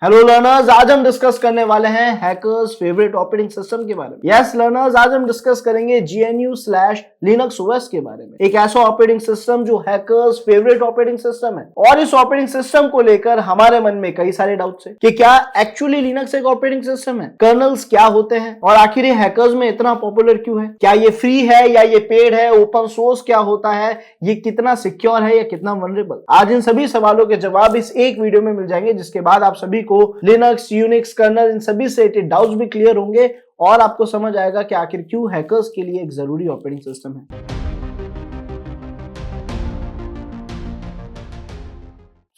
Hello learners, आज हम discuss करने वाले हैं हैकर्स फेवरेट ऑपरेटिंग सिस्टम के बारे में। यस लर्नर्स, आज हम डिस्कस करेंगे GNU/लिनक्स ओएस के बारे में। एक ऐसा ऑपरेटिंग सिस्टम जो हैकर्स फेवरेट ऑपरेटिंग सिस्टम है। और इस ऑपरेटिंग सिस्टम को लेकर हमारे मन में कई सारे डाउट्स हैं कि क्या एक्चुअली लिनक्स एक ऑपरेटिंग सिस्टम है, कर्नल्स क्या होते हैं और आखिर ये हैकर्स में इतना पॉपुलर क्यों है, क्या ये फ्री है या ये पेड है, ओपन सोर्स क्या होता है, ये कितना सिक्योर है या कितना वनरेबल। आज इन सभी सवालों के जवाब इस एक वीडियो में मिल जाएंगे, जिसके बाद आप सभी को लिनक्स, यूनिक्स, कर्नल इन सभी से रिलेटेड डाउट्स भी क्लियर होंगे और आपको समझ आएगा कि आखिर क्यों हैकर्स के लिए एक जरूरी ऑपरेटिंग सिस्टम है।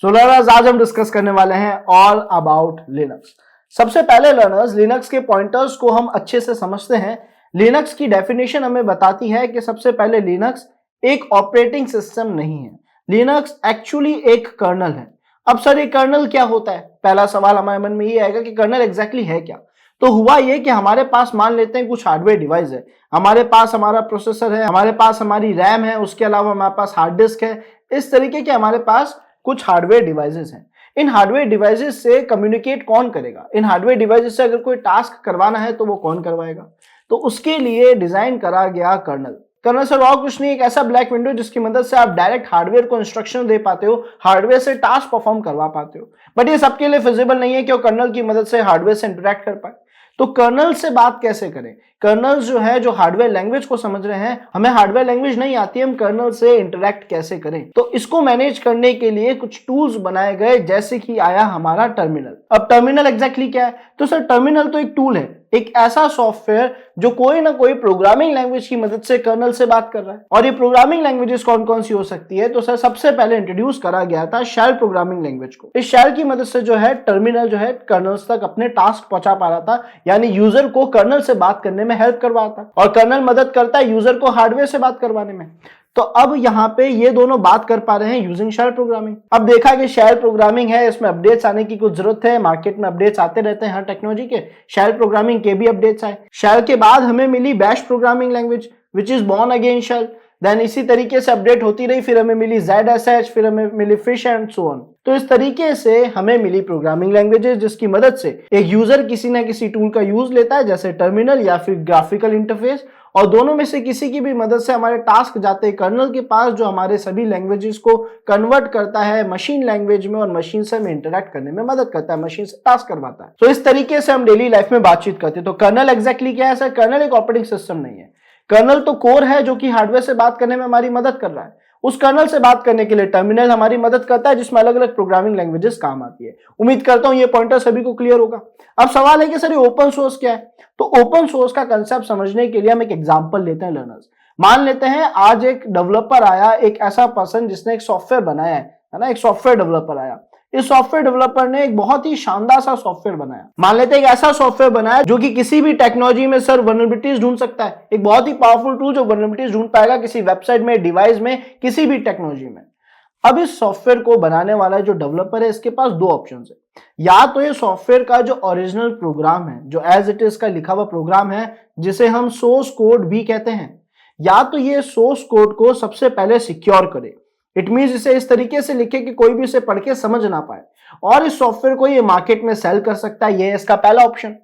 लर्नर्स, आज हम डिस्कस करने वाले हैं ऑल अबाउट लिनक्स। सबसे पहले लर्नर्स, लिनक्स के पॉइंटर्स को हम अच्छे से समझते हैं। लिनक्स की डेफिनेशन हमें बताती है कि सबसे पहले लिनक्स एक ऑपरेटिंग सिस्टम नहीं है, लिनक्स एक्चुअली एक कर्नल है। अब सर ये कर्नल क्या होता है? पहला सवाल हमारे मन में ये आएगा कि कर्नल एग्जैक्टली है क्या। तो हुआ ये कि हमारे पास मान लेते हैं कुछ हार्डवेयर डिवाइस है, हमारे पास हमारा प्रोसेसर है, हमारे पास हमारी रैम है, उसके अलावा हमारे पास हार्ड डिस्क है। इस तरीके के हमारे पास कुछ हार्डवेयर डिवाइसेस हैं। इन हार्डवेयर डिवाइसेस से कम्युनिकेट कौन करेगा? इन हार्डवेयर डिवाइसेस से अगर कोई टास्क करवाना है तो वो कौन करवाएगा? तो उसके लिए डिजाइन करा गया कर्नल। कर्नल सर और कुछ नहीं, एक ऐसा ब्लैक विंडो जिसकी मदद से आप डायरेक्ट हार्डवेयर को इंस्ट्रक्शन दे पाते हो, हार्डवेयर से टास्क परफॉर्म करवा पाते हो। बट ये सबके लिए फिजिबल नहीं है कि वो कर्नल की मदद से हार्डवेयर से इंटरेक्ट कर पाए। तो कर्नल से बात कैसे करें? कर्नल जो है, जो हार्डवेयर लैंग्वेज को समझ रहे हैं, हमें हार्डवेयर लैंग्वेज नहीं आती है, हम कर्नल से इंटरेक्ट कैसे करें? तो इसको मैनेज करने के लिए कुछ टूल्स बनाए गए, जैसे कि आया हमारा टर्मिनल। अब टर्मिनल एग्जैक्टली क्या है? तो सर टर्मिनल तो एक टूल है, एक ऐसा सॉफ्टवेयर जो कोई ना कोई प्रोग्रामिंग लैंग्वेज की मदद से कर्नल से बात कर रहा है। और ये प्रोग्रामिंग लैंग्वेजेस कौन कौन सी हो सकती है? तो सर सबसे पहले इंट्रोड्यूस करा गया था शेल प्रोग्रामिंग लैंग्वेज को। इस शेल की मदद से जो है टर्मिनल जो है कर्नल्स तक अपने टास्क पहुंचा पा रहा था, यानी यूजर को कर्नल से बात करने में हेल्प करवाता। और कर्नल मदद करता है यूजर को हार्डवेयर से बात करवाने में। तो अब यहाँ पे ये दोनों बात कर पा रहे हैं यूजिंग शेल प्रोग्रामिंग। अब देखा कि शेल प्रोग्रामिंग है, इसमें अपडेट्स आने की कुछ जरूरत है, मार्केट में अपडेट्स आते रहते हैं हर टेक्नोलॉजी के। शेल प्रोग्रामिंग के भी अपडेट्स आए। शेल के बाद हमें मिली bash programming language which is born again shell. Then इसी तरीके से अपडेट होती रही, फिर हमें मिली ZSH, फिर हमें मिली फिश एंड सो ऑन। तो इस तरीके से हमें मिली प्रोग्रामिंग लैंग्वेजेस, जिसकी मदद से एक यूजर किसी ना किसी टूल का यूज लेता है, जैसे टर्मिनल या फिर ग्राफिकल इंटरफेस, और दोनों में से किसी की भी मदद से हमारे टास्क जाते हैं कर्नल के पास, जो हमारे सभी लैंग्वेजेस को कन्वर्ट करता है मशीन लैंग्वेज में और मशीन से हमें इंटरेक्ट करने में मदद करता है, मशीन से टास्क करवाता है। तो इस तरीके से हम डेली लाइफ में बातचीत करते हैं। तो कर्नल एग्जैक्टली क्या है सर? कर्नल एक ऑपरेटिंग सिस्टम नहीं है। कर्नल तो कोर है जो कि हार्डवेयर से बात करने में हमारी मदद कर रहा है। उस कर्नल से बात करने के लिए टर्मिनल हमारी मदद करता है, जिसमें अलग अलग प्रोग्रामिंग लैंग्वेजेस काम आती है। उम्मीद करता हूं ये पॉइंटर सभी को क्लियर होगा। अब सवाल है कि सर ये ओपन सोर्स क्या है? तो ओपन सोर्स का कंसेप्ट समझने के लिए हम एक एग्जांपल लेते हैं लर्नर्स। मान लेते हैं आज एक डेवलपर आया, एक ऐसा पर्सन जिसने एक सॉफ्टवेयर बनाया है ना, एक सॉफ्टवेयर डेवलपर आया। इस सॉफ्टवेयर डेवलपर ने एक बहुत ही शानदार सा सॉफ्टवेयर बनाया। मान लेते हैं एक ऐसा सॉफ्टवेयर बनाया जो कि किसी भी टेक्नोलॉजी में सर वल्नरेबिलिटीज ढूंढ सकता है। एक बहुत ही पावरफुल टूल जो वल्नरेबिलिटीज ढूंढ पाएगा किसी वेबसाइट में, डिवाइस में, किसी भी टेक्नोलॉजी में। अब इस सॉफ्टवेयर को बनाने वाला जो डेवलपर है, इसके पास दो ऑप्शन है। या तो ये सॉफ्टवेयर का जो ओरिजिनल प्रोग्राम है, जो एज इट इज का लिखा हुआ प्रोग्राम है, जिसे हम सोर्स कोड भी कहते हैं, या तो ये सोर्स कोड को सबसे पहले सिक्योर करे। इट मींस इसे इस तरीके से लिखे कि कोई भी इसे पढ़ के समझ ना पाए, और इस सॉफ्टवेयर को ये मार्केट में सेल कर सकता है। ये है इसका पहला ऑप्शन,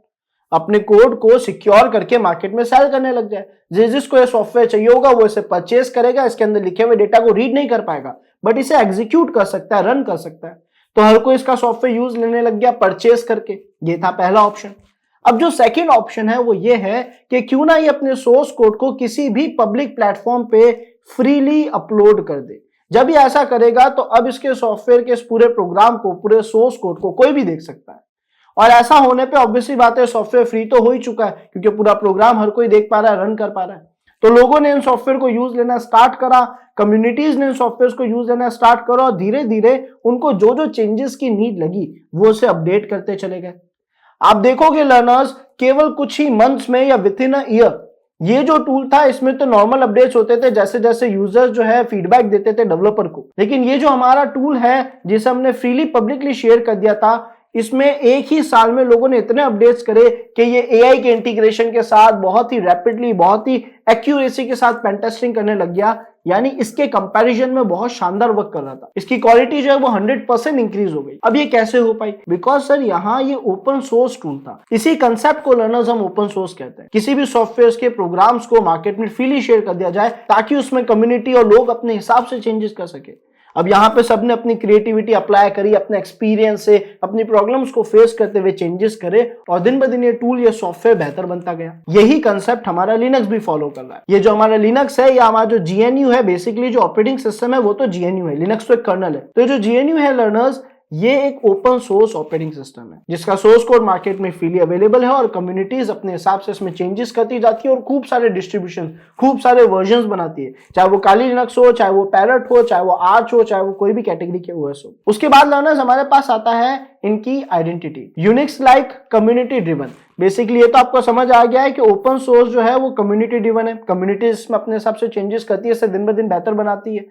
अपने कोड को सिक्योर करके मार्केट में सेल करने लग जाए। जिसको ये सॉफ्टवेयर चाहिए होगा वो इसे परचेस करेगा, इसके अंदर लिखे हुए डेटा को रीड नहीं कर पाएगा, बट इसे एग्जीक्यूट कर सकता है, रन कर सकता है। तो हर कोई इसका सॉफ्टवेयर यूज लेने लग गया परचेस करके। ये था पहला ऑप्शन। अब जो सेकंड ऑप्शन है वो ये है कि क्यों ना ये अपने सोर्स कोड को किसी भी पब्लिक प्लेटफॉर्म पे फ्रीली अपलोड कर दे। जब ये ऐसा करेगा तो अब इसके सॉफ्टवेयर के इस पूरे प्रोग्राम को, पूरे सोर्स कोड को कोई भी देख सकता है। और ऐसा होने पे ऑब्वियसली बात है, सॉफ्टवेयर फ्री तो हो ही चुका है, क्योंकि पूरा प्रोग्राम हर कोई देख पा रहा है, रन कर पा रहा है। तो लोगों ने इन सॉफ्टवेयर को यूज लेना स्टार्ट करा, कम्युनिटीज ने इन सॉफ्टवेयर को यूज लेना स्टार्ट करा, और धीरे धीरे उनको जो जो चेंजेस की नीड लगी वो उसे अपडेट करते चले गए। आप देखोगे लर्नर्स, केवल कुछ ही मंथ्स में या विद इन अ ईयर ये जो टूल था, इसमें तो नॉर्मल अपडेट्स होते थे, जैसे जैसे यूजर्स जो है फीडबैक देते थे डेवलपर को। लेकिन ये जो हमारा टूल है, जिसे हमने फ्रीली पब्लिकली शेयर कर दिया था, इसमें एक ही साल में लोगों ने इतने अपडेट्स करे कि ये एआई के इंटीग्रेशन के साथ बहुत ही रैपिडली, बहुत ही एक्यूरेसी के साथ पेन टेस्टिंग करने लग गया। यानी इसके कंपैरिजन में बहुत शानदार वर्क कर रहा था, इसकी क्वालिटी जो है वो 100% इंक्रीज हो गई। अब ये कैसे हो पाई? बिकॉज सर यहाँ ये ओपन सोर्स टूल था। इसी कंसेप्ट को लर्नर्स हम ओपन सोर्स कहते हैं। किसी भी सॉफ्टवेयर के प्रोग्राम्स को मार्केट में फ्रीली शेयर कर दिया जाए ताकि उसमें कम्युनिटी और लोग अपने हिसाब से चेंजेस कर सके। अब यहाँ पे सबने अपनी क्रिएटिविटी अप्लाई करी, अपने एक्सपीरियंस से अपनी प्रॉब्लम्स को फेस करते हुए चेंजेस करे और दिन ब दिन ये टूल, ये सॉफ्टवेयर बेहतर बनता गया। यही कंसेप्ट हमारा लिनक्स भी फॉलो कर रहा है। ये जो हमारा लिनक्स है, या हमारा जो जीएनयू है, बेसिकली जो ऑपरेटिंग सिस्टम है वो तो जीएनयू है, लिनक्स तो एक कर्नल है। तो जो जीएनयू है लर्नर्स, ये एक ओपन सोर्स ऑपरेटिंग सिस्टम है जिसका सोर्स कोड मार्केट में फ्रीली अवेलेबल है और कम्युनिटीज अपने हिसाब से इसमें चेंजेस करती जाती है और खूब सारे डिस्ट्रीब्यूशन, खूब सारे वर्जन्स बनाती है, चाहे वो काली लिनक्स हो, चाहे वो पैरेट हो, चाहे वो आर्च हो, चाहे वो कोई भी कैटेगरी के ओएस हो। उसके बाद लर्नर्स हमारे पास आता है इनकी identity, Unix like community driven. Basically ये तो आपको समझ आ गया है कि ओपन सोर्स जो है वो कम्युनिटी ड्रिवन है, कम्युनिटी इसमें अपने हिसाब से चेंजेस करती है, इससे दिन ब दिन बेहतर बनाती है।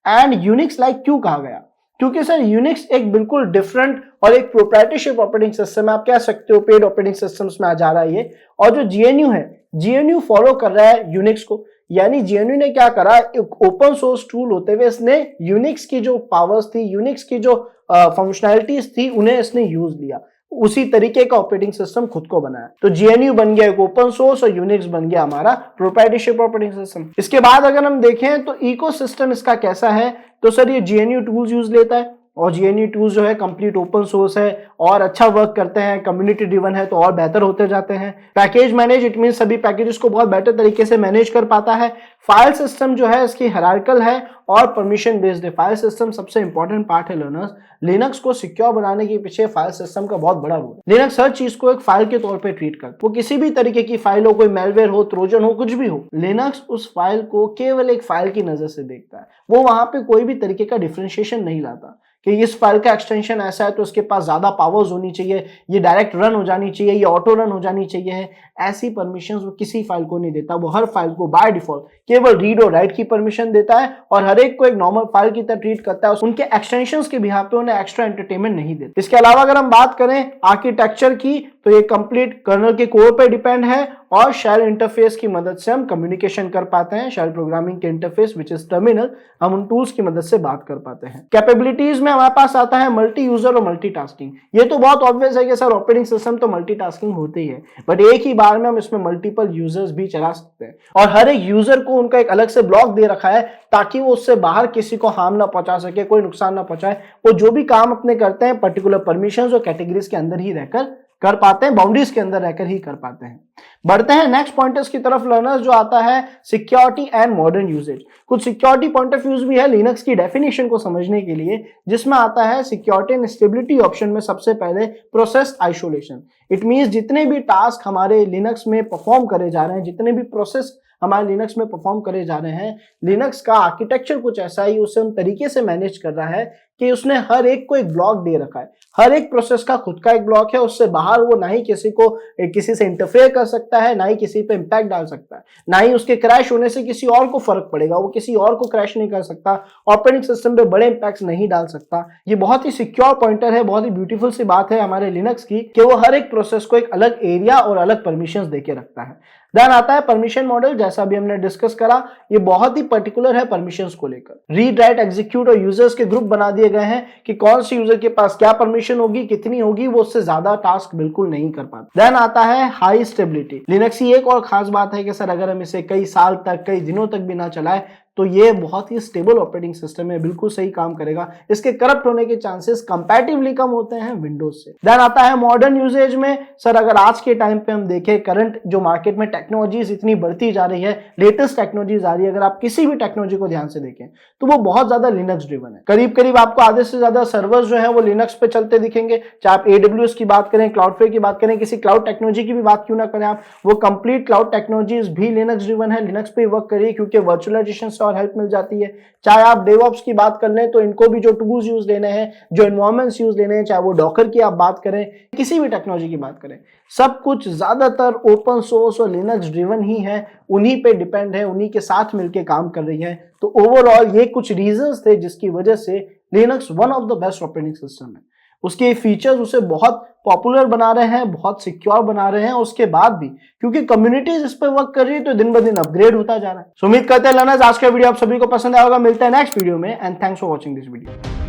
एंड यूनिक्स लाइक क्यों कहा गया? क्योंकि सर यूनिक्स एक बिल्कुल डिफरेंट और एक प्रोप्राइटरशिप ऑपरेटिंग सिस्टम है, आप कह सकते हो पेड ऑपरेटिंग सिस्टम्स में आ जा रहा है ये। और जो जीएनयू है, जीएनयू फॉलो कर रहा है यूनिक्स को। यानी जीएनयू ने क्या करा, एक ओपन सोर्स टूल होते हुए इसने यूनिक्स की जो पावर्स थी, यूनिक्स की जो फंक्शनैलिटीज थी, उन्हें इसने यूज लिया, उसी तरीके का ऑपरेटिंग सिस्टम खुद को बनाया। तो जीएनयू बन गया एक ओपन सोर्स और यूनिक्स बन गया हमारा प्रोप्राइटरशिप ऑपरेटिंग सिस्टम। इसके बाद अगर हम देखें तो इकोसिस्टम इसका कैसा है, तो सर ये जीएनयू टूल्स यूज लेता है और जीएनयू टूल्स जो है कंप्लीट ओपन सोर्स है और अच्छा वर्क करते हैं, कम्युनिटी ड्रिवन है तो और बेहतर होते जाते हैं। पैकेज मैनेज, इट मीन सभी पैकेजेस को बहुत बेटर तरीके से मैनेज कर पाता है। फाइल सिस्टम जो है इसकी हायरार्किकल है और परमिशन बेस्ड है। फाइल सिस्टम सबसे इंपॉर्टेंट पार्ट है लर्नर्स। लिनक्स को सिक्योर बनाने के पीछे फाइल सिस्टम का बहुत बड़ा रोल है। लिनक्स हर चीज को एक फाइल के तौर पे ट्रीट करता है, वो किसी भी तरीके की फाइल हो, कोई मेलवेयर हो, ट्रोजन हो, कुछ भी हो, लिनक्स उस फाइल को केवल एक फाइल की नजर से देखता है। वो वहां पे कोई भी तरीके का डिफरेंशिएशन नहीं लाता कि इस फाइल का एक्सटेंशन ऐसा है तो उसके पास ज्यादा पावर्स होनी चाहिए, ये डायरेक्ट रन हो जानी चाहिए, ये ऑटो रन हो जानी चाहिए। ऐसी परमिशंस वो किसी फाइल को नहीं देता। वो हर फाइल को बाय डिफॉल्ट केवल रीड और राइट की परमिशन देता है और हर एक को एक नॉर्मल फाइल की तरह ट्रीट करता है। उनके एक्सटेंशंस के बिहाफ पे उन्हें एक्स्ट्रा एंटरटेनमेंट नहीं देता। इसके अलावा अगर हम बात करें आर्किटेक्चर की, तो ये कंप्लीट कर्नल के कोर पे डिपेंड है और शेल इंटरफेस की मदद से हम कम्युनिकेशन कर पाते हैं। शेल प्रोग्रामिंग के इंटरफेस विच इज टर्मिनल, हम उन टूल्स की मदद से बात कर पाते हैं। कैपेबिलिटीज में हमारे पास आता है मल्टी यूजर और मल्टीटास्किंग। ये तो बहुत ऑब्वियस है कि सर ऑपरेटिंग सिस्टम तो मल्टीटास्किंग होते ही है, बट एक ही बार में हम इसमें मल्टीपल यूजर्स भी चला सकते हैं और हर एक यूजर को उनका एक अलग से ब्लॉक दे रखा है ताकि वो उससे बाहर किसी को हार्म ना पहुंचा सके, कोई नुकसान ना पहुंचाए। वो जो भी काम अपने करते हैं पर्टिकुलर परमिशंस और कैटेगरीज के अंदर ही रहकर कर पाते हैं, बाउंड्रीज के अंदर रहकर ही कर पाते हैं। बढ़ते हैं नेक्स्ट पॉइंटर्स की तरफ लर्नर्स, जो आता है सिक्योरिटी एंड मॉडर्न यूजेज। कुछ सिक्योरिटी पॉइंट ऑफ व्यूज भी है लिनक्स की डेफिनेशन को समझने के लिए, जिसमें आता है सिक्योरिटी एंड स्टेबिलिटी ऑप्शन में सबसे पहले प्रोसेस आइसोलेशन। इट मींस जितने भी टास्क हमारे लिनक्स में परफॉर्म करे जा रहे हैं, जितने भी प्रोसेस हमारे लिनक्स में परफॉर्म करे जा रहे हैं, लिनक्स का आर्किटेक्चर कुछ ऐसा ही उसे उन तरीके से मैनेज कर रहा है कि उसने हर एक को एक ब्लॉक दे रखा है। हर एक प्रोसेस का खुद का एक ब्लॉक है, उससे बाहर वो ना ही किसी से इंटरफेयर कर सकता है, ना ही किसी पे इंपैक्ट डाल सकता है, ना ही उसके क्रैश होने से किसी और को फर्क पड़ेगा, वो किसी और को क्रैश नहीं कर सकता, ऑपरेटिंग सिस्टम पे बड़े इंपैक्ट नहीं डाल सकता। ये बहुत ही सिक्योर पॉइंटर है, बहुत ही ब्यूटीफुल सी बात है हमारे लिनक्स की कि वो हर एक प्रोसेस को एक अलग एरिया और अलग परमिशंस देके रखता है। देन आता है परमिशन मॉडल, जैसा भी हमने डिस्कस करा, ये बहुत ही पर्टिकुलर है परमिशंस को लेकर। रीड, राइट, एग्जीक्यूट और यूजर्स के ग्रुप बना दिए गए हैं कि कौन सी यूजर के पास क्या परमिशन होगी, कितनी होगी, वो उससे ज्यादा टास्क बिल्कुल नहीं कर पाता। देन आता है हाई स्टेबिलिटी। लिनक्स की एक और खास बात है कि सर अगर हम इसे कई साल तक, कई दिनों तक भी ना चलाए तो ये बहुत ही स्टेबल ऑपरेटिंग सिस्टम है, बिल्कुल सही काम करेगा। इसके करप्ट होने के चांसेस कंपैरेटिवली कम होते हैं विंडोज से। देन आता है मॉडर्न यूजेज में, सर अगर आज के टाइम पे हम देखें, करंट जो मार्केट में टेक्नोलॉजीज इतनी बढ़ती जा रही है, लेटेस्ट टेक्नोलॉजीज आ रही है, अगर आप किसी भी टेक्नोलॉजी को ध्यान से देखें तो वो बहुत ज्यादा लिनक्स ड्रिवन है। करीब करीब आपको आधे से ज्यादा सर्वर्स जो है वो लिनक्स पे चलते दिखेंगे। चाहे आप AWS की बात करें, क्लाउडफ्लेयर की बात करें, किसी क्लाउड टेक्नोलॉजी की भी बात क्यों ना करें आप, वो कंप्लीट क्लाउड टेक्नोलॉजीज भी लिनक्स ड्रिवन है, लिनक्स पे वर्क करिए क्योंकि वर्चुअलाइजेशन से और हेल्प मिल जाती है। चाहे आप डेवऑप्स की बात कर लें तो इनको भी जो टूल्स यूज लेने हैं, जो एनवायरमेंट्स यूज लेने हैं, चाहे वो डॉकर की आप बात करें, किसी भी टेक्नोलॉजी की बात करें, सब कुछ ज्यादातर ओपन सोर्स और लिनक्स ड्रिवन ही है, उन्हीं पे डिपेंड है, उन्हीं के साथ मिलकर काम कर रही है। तो ओवरऑल ये कुछ रीजंस थे जिसकी वजह से Linux one of the best operating system है। उसके फीचर्स उसे बहुत पॉपुलर बना रहे हैं, बहुत सिक्योर बना रहे हैं। उसके बाद भी क्योंकि कम्युनिटीज इस पर वर्क कर रही है तो दिन ब दिन अपग्रेड होता जा रहा है। उम्मीद करते हैं लर्नर्स आज का वीडियो आप सभी को पसंद आया होगा। मिलते हैं नेक्स्ट वीडियो में and thanks for watching this video.